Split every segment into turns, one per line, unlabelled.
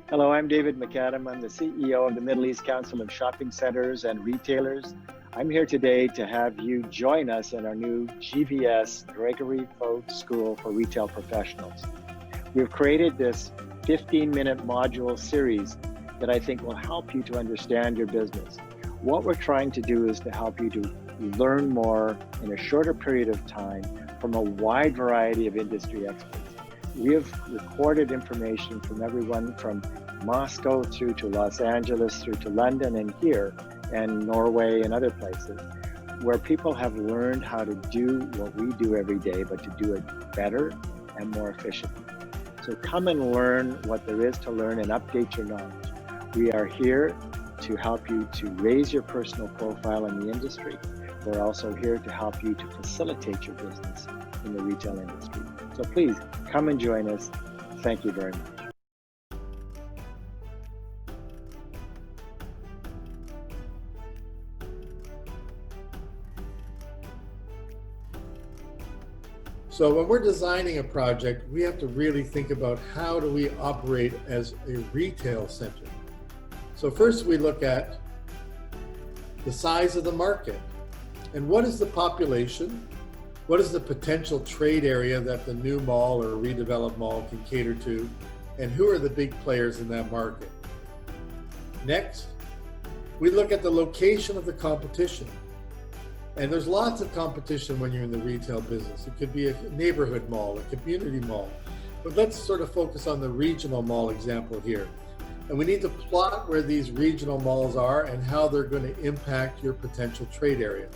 Hello, I'm David McAdam. I'm the CEO of the Middle East Council of Shopping Centers and Retailers. I'm here today to have you join us in our new GVS, Gregory Folk School for Retail Professionals. We've created this 15-minute module series that I think will help you to understand your business. What we're trying to do is to help you to learn more in a shorter period of time from a wide variety of industry experts. We have recorded information from everyone from Moscow through to Los Angeles, through to London and here, and Norway and other places, where people have learned how to do what we do every day, but to do it better and more efficiently. So come and learn what there is to learn and update your knowledge. We are here to help you to raise your personal profile in the industry. We're also here to help you to facilitate your business in the retail industry. So please come and join us. Thank you very much.
So when we're designing a project, we have to really think about how do we operate as a retail center. So first we look at the size of the market and what is the population, what is the potential trade area that the new mall or redeveloped mall can cater to, and who are the big players in that market. Next, we look at the location of the competition. And there's lots of competition when you're in the retail business. It could be a neighborhood mall, a community mall. But let's sort of focus on the regional mall example here. And we need to plot where these regional malls are and how they're going to impact your potential trade area.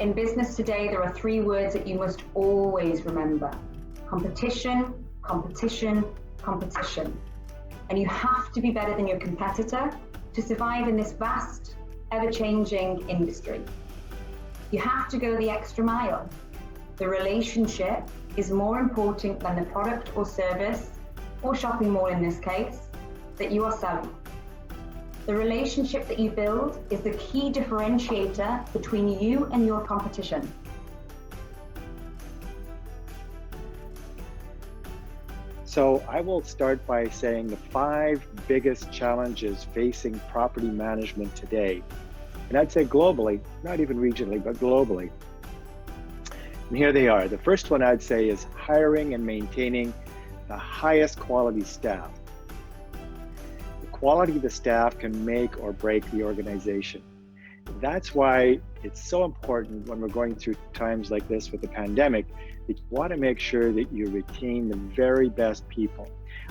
In business today, there are 3 words that you must always remember: competition, competition, competition. And you have to be better than your competitor to survive in this vast, ever-changing industry. You have to go the extra mile. The relationship is more important than the product or service, or shopping mall in this case, that you are selling. The relationship that you build is the key differentiator between you and your competition.
So I will start by saying the 5 biggest challenges facing property management today. And I'd say globally, not even regionally, but globally. And here they are. The first one I'd say is hiring and maintaining the highest quality staff. The quality of the staff can make or break the organization. That's why it's so important when we're going through times like this with the pandemic, that you want to make sure that you retain the very best people.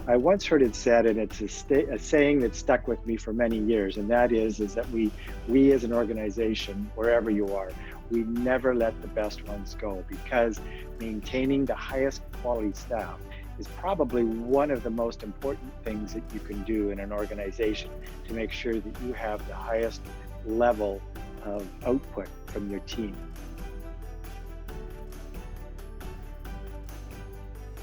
I once heard it said, and it's a saying that stuck with me for many years, and that is that we as an organization, wherever you are, we never let the best ones go, because maintaining the highest quality staff is probably one of the most important things that you can do in an organization to make sure that you have the highest level of output from your team.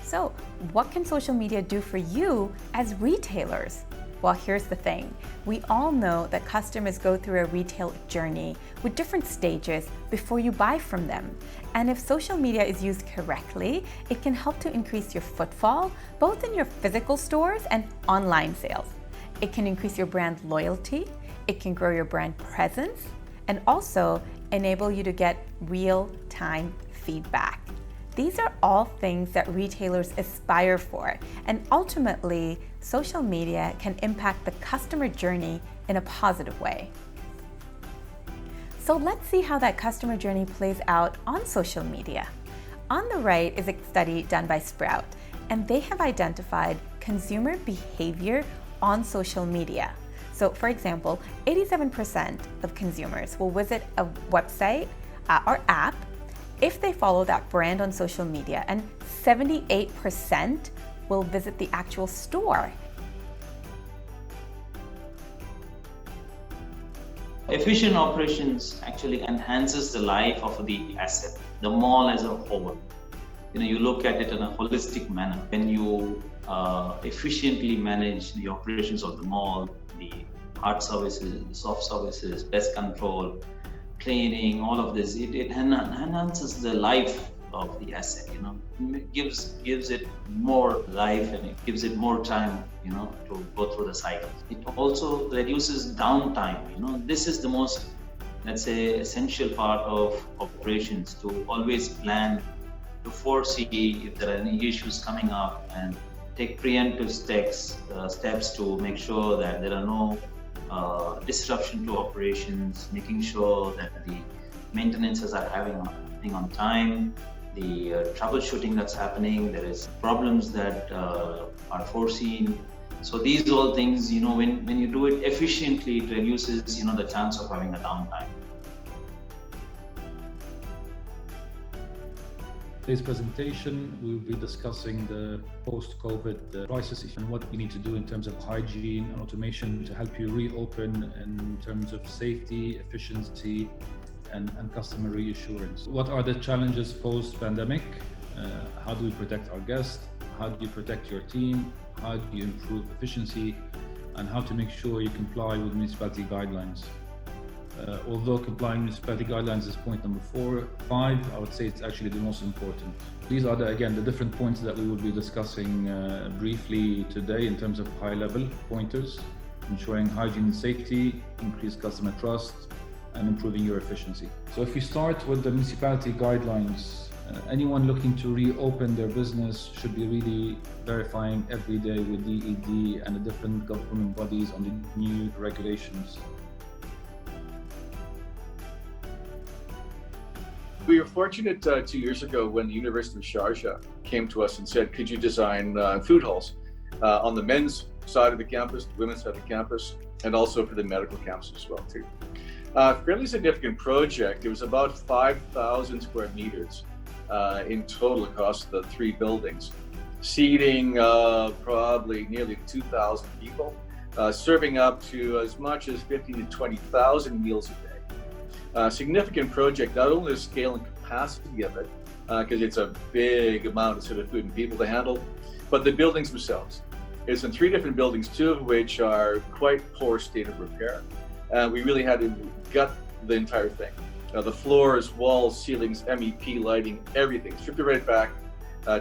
So, what can social media do for you as retailers? Well, here's the thing. We all know that customers go through a retail journey with different stages before you buy from them. And if social media is used correctly, it can help to increase your footfall, both in your physical stores and online sales. It can increase your brand loyalty, it can grow your brand presence, and also enable you to get real-time feedback. These are all things that retailers aspire for, and ultimately, social media can impact the customer journey in a positive way. So let's see how that customer journey plays out on social media. On the right is a study done by Sprout, and they have identified consumer behavior on social media. So for example, 87% of consumers will visit a website or app if they follow that brand on social media, and 78% will visit the actual store.
Efficient operations actually enhances the life of the asset, the mall as a whole. You look at it in a holistic manner. When you efficiently manage the operations of the mall, the hard services, the soft services, pest control, cleaning, all of this, it enhances the life of the asset, it gives it more life, and it gives it more time, to go through the cycle. It also reduces downtime. This is the most, let's say, essential part of operations, to always plan, to foresee if there are any issues coming up, and take preemptive steps to make sure that there are no disruption to operations, making sure that the maintenances are happening on time, the troubleshooting that's happening, there is problems that are foreseen. So these all things, when you do it efficiently, it reduces, the chance of having a downtime.
Today's presentation, we will be discussing the post-COVID crisis and what we need to do in terms of hygiene and automation to help you reopen in terms of safety, efficiency, and customer reassurance. What are the challenges post-pandemic? How do we protect our guests? How do you protect your team? How do you improve efficiency? And how to make sure you comply with municipality guidelines. Although complying with municipality guidelines is point number 5, I would say it's actually the most important. These are the different points that we will be discussing briefly today in terms of high-level pointers: ensuring hygiene and safety, increase customer trust, and improving your efficiency. So if we start with the municipality guidelines, anyone looking to reopen their business should be really verifying every day with DED and the different government bodies on the new regulations.
We were fortunate 2 years ago when the University of Sharjah came to us and said, could you design food halls on the men's side of the campus, the women's side of the campus, and also for the medical campus as well too. Fairly significant project. It was about 5,000 square meters in total across the 3 buildings, seating probably nearly 2,000 people, serving up to as much as 15,000 to 20,000 meals a day. Significant project, not only the scale and capacity of it, because it's a big amount of sort of food and people to handle, but the buildings themselves. It's in 3 different buildings, 2 of which are quite poor state of repair. We really had to gut the entire thing. The floors, walls, ceilings, MEP lighting, everything. Stripped it right back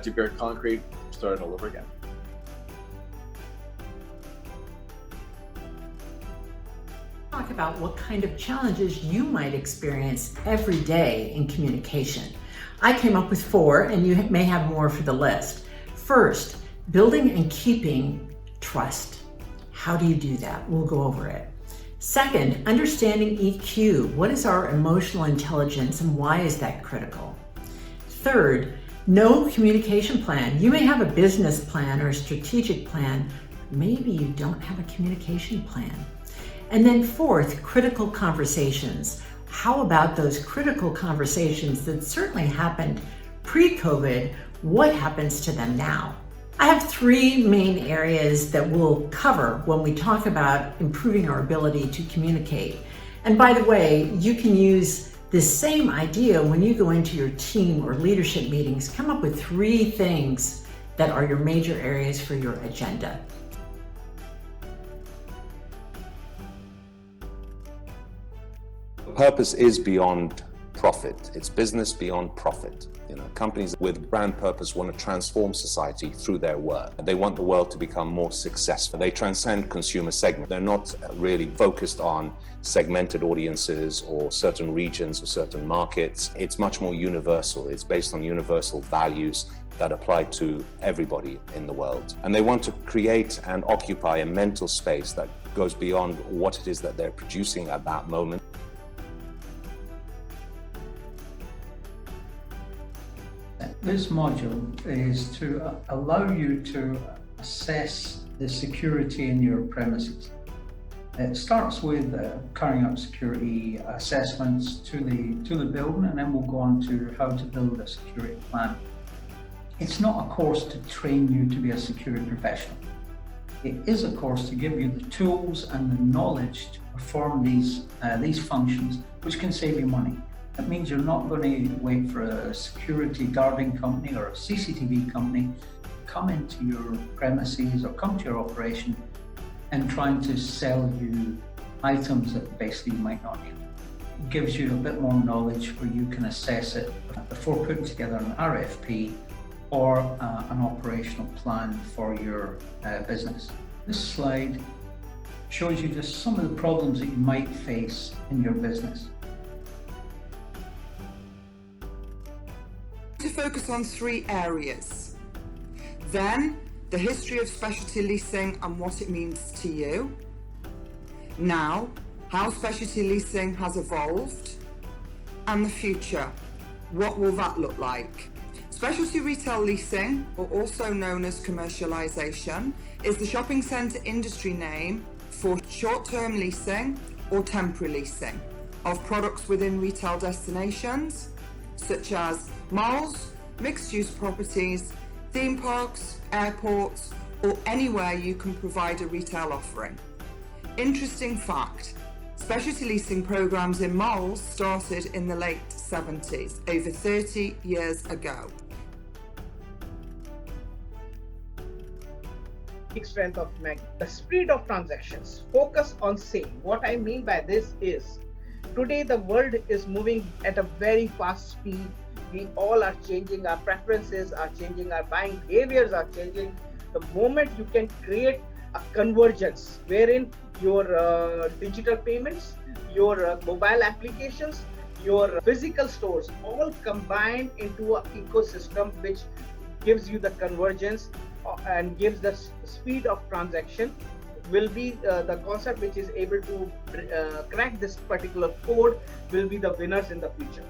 to bare concrete, started all over again.
Talk about what kind of challenges you might experience every day in communication. I came up with 4, and you may have more for the list. First, building and keeping trust. How do you do that? We'll go over it. Second, understanding EQ. What is our emotional intelligence and why is that critical? Third, no communication plan. You may have a business plan or a strategic plan. Maybe you don't have a communication plan. And then 4th, critical conversations. How about those critical conversations that certainly happened pre-COVID? What happens to them now? I have 3 main areas that we'll cover when we talk about improving our ability to communicate. And by the way, you can use this same idea when you go into your team or leadership meetings. Come up with 3 things that are your major areas for your agenda.
Purpose is beyond profit. It's business beyond profit. Companies with brand purpose want to transform society through their work. They want the world to become more successful. They transcend consumer segment. They're not really focused on segmented audiences or certain regions or certain markets. It's much more universal. It's based on universal values that apply to everybody in the world. And they want to create and occupy a mental space that goes beyond what it is that they're producing at that moment.
This module is to allow you to assess the security in your premises. It starts with carrying out security assessments to the building, and then we'll go on to how to build a security plan. It's not a course to train you to be a security professional. It is a course to give you the tools and the knowledge to perform these functions, which can save you money. That means you're not going to wait for a security guarding company or a CCTV company to come into your premises or come to your operation and trying to sell you items that basically you might not need. gives you a bit more knowledge where you can assess it before putting together an RFP or an operational plan for your business. This slide shows you just some of the problems that you might face in your business.
To focus on 3 areas. Then, the history of specialty leasing and what it means to you. Now, how specialty leasing has evolved. And the future. What will that look like? Specialty retail leasing, or also known as commercialization, is the shopping centre industry name for short-term leasing or temporary leasing of products within retail destinations, such as malls, mixed-use properties, theme parks, airports, or anywhere you can provide a retail offering. Interesting fact, specialty leasing programs in malls started in the late 70s, over 30 years ago.
Strength of Mag, the speed of transactions, focus on sale. What I mean by this is, today the world is moving at a very fast speed. We all are changing, our preferences are changing, our buying behaviors are changing. The moment you can create a convergence wherein your digital payments, your mobile applications, your physical stores all combined into an ecosystem which gives you the convergence and gives the speed of transaction, will be the concept which is able to crack this particular code, will be the winners in the future.